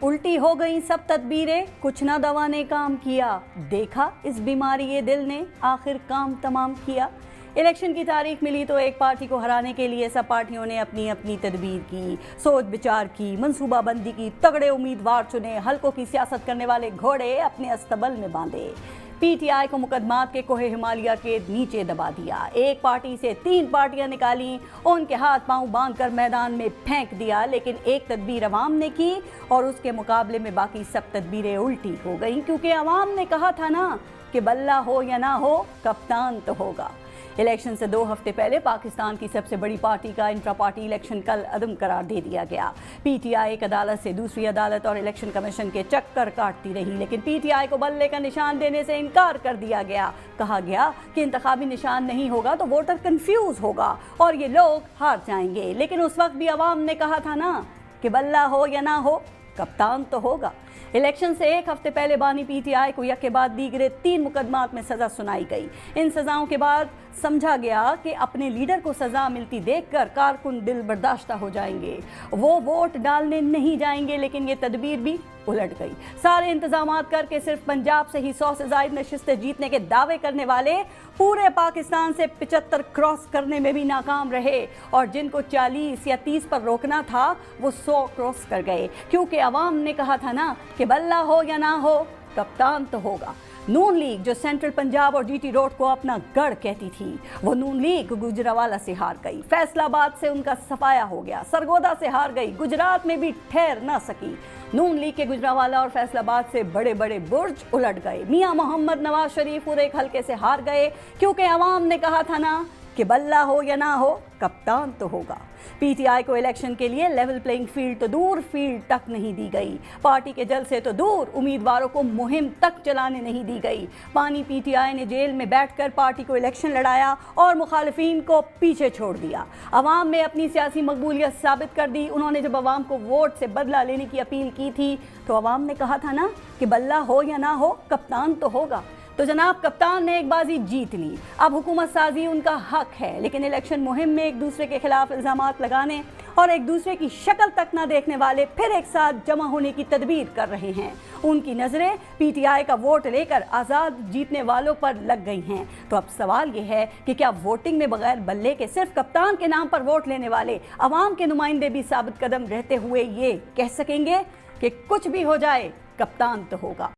الٹی ہو گئیں سب تدبیریں، کچھ نہ دوا نے کام کیا، دیکھا اس بیماری یہ دل نے آخر کام تمام کیا۔ الیکشن کی تاریخ ملی تو ایک پارٹی کو ہرانے کے لیے سب پارٹیوں نے اپنی اپنی تدبیر کی، سوچ بچار کی، منصوبہ بندی کی، تگڑے امیدوار چنے، حلقوں کی سیاست کرنے والے گھوڑے اپنے استبل میں باندھے۔ پی ٹی آئی کو مقدمات کے کوہ ہمالیہ کے نیچے دبا دیا، ایک پارٹی سے 3 پارٹیاں نکالیں، ان کے ہاتھ پاؤں باندھ کر میدان میں پھینک دیا، لیکن ایک تدبیر عوام نے کی اور اس کے مقابلے میں باقی سب تدبیریں الٹی ہو گئیں، کیونکہ عوام نے کہا تھا نا کہ بلہ ہو یا نہ ہو کپتان تو ہوگا۔ الیکشن سے 2 ہفتے پہلے پاکستان کی سب سے بڑی پارٹی کا انٹرا پارٹی الیکشن کل عدم قرار دے دیا گیا۔ پی ٹی آئی ایک عدالت سے دوسری عدالت اور الیکشن کمیشن کے چکر کاٹتی رہی، لیکن پی ٹی آئی کو بلے کا نشان دینے سے انکار کر دیا گیا۔ کہا گیا کہ انتخابی نشان نہیں ہوگا تو ووٹر کنفیوز ہوگا اور یہ لوگ ہار جائیں گے، لیکن اس وقت بھی عوام نے کہا تھا نا کہ بلہ ہو یا نہ ہو کپتان تو ہوگا۔ الیکشن سے 1 ہفتے پہلے بانی پی ٹی آئی کو یک کے بعد دیگرے 3 مقدمات میں سزا سنائی گئی۔ ان سزاؤں کے بعد سمجھا گیا کہ اپنے لیڈر کو سزا ملتی دیکھ کر کارکن دل برداشتہ ہو جائیں گے، وہ ووٹ ڈالنے نہیں جائیں گے، لیکن یہ تدبیر بھی الٹ گئی۔ سارے انتظامات کر کے صرف پنجاب سے ہی 100 سے زائد نشستیں جیتنے کے دعوے کرنے والے پورے پاکستان سے 75 کراس کرنے میں بھی ناکام رہے، اور جن کو 40 یا 30 پر روکنا تھا وہ 100 کراس کر گئے، کیونکہ عوام نے کہا تھا نا کہ بلہ ہو یا نہ ہو کپتان تو ہوگا۔ نون لیگ جو سینٹرل پنجاب اور جی ٹی روڈ کو اپنا گڑھ کہتی تھی، وہ نون لیگ گجرانوالہ سے ہار گئی، فیصل آباد سے ان کا صفایا ہو گیا، سرگودا سے ہار گئی، گجرات میں بھی ٹھہر نہ سکی۔ نون لیگ کے گجرانوالہ اور فیصل آباد سے بڑے بڑے برج الٹ گئے۔ میاں محمد نواز شریف خود ایک حلقے سے ہار گئے، کیونکہ عوام نے کہا تھا نا کہ بلہ ہو یا نہ ہو کپتان تو ہوگا۔ پی ٹی آئی کو الیکشن کے لیے لیول پلینگ فیلڈ تو دور، فیلڈ تک نہیں دی گئی، پارٹی کے جلسے تو دور، امیدواروں کو مہم تک چلانے نہیں دی گئی۔ بانی پی ٹی آئی نے جیل میں بیٹھ کر پارٹی کو الیکشن لڑایا اور مخالفین کو پیچھے چھوڑ دیا۔ عوام میں اپنی سیاسی مقبولیت ثابت کر دی۔ انہوں نے جب عوام کو ووٹ سے بدلہ لینے کی اپیل کی تھی تو عوام نے کہا تھا نا کہ بلہ ہو یا نہ ہو کپتان تو ہوگا۔ تو جناب کپتان نے ایک بازی جیت لی، اب حکومت سازی ان کا حق ہے، لیکن الیکشن مہم میں ایک دوسرے کے خلاف الزامات لگانے اور ایک دوسرے کی شکل تک نہ دیکھنے والے پھر ایک ساتھ جمع ہونے کی تدبیر کر رہے ہیں۔ ان کی نظریں پی ٹی آئی کا ووٹ لے کر آزاد جیتنے والوں پر لگ گئی ہیں۔ تو اب سوال یہ ہے کہ کیا ووٹنگ میں بغیر بلے کے صرف کپتان کے نام پر ووٹ لینے والے عوام کے نمائندے بھی ثابت قدم رہتے ہوئے یہ کہہ سکیں گے کہ کچھ بھی ہو جائے کپتان تو ہوگا؟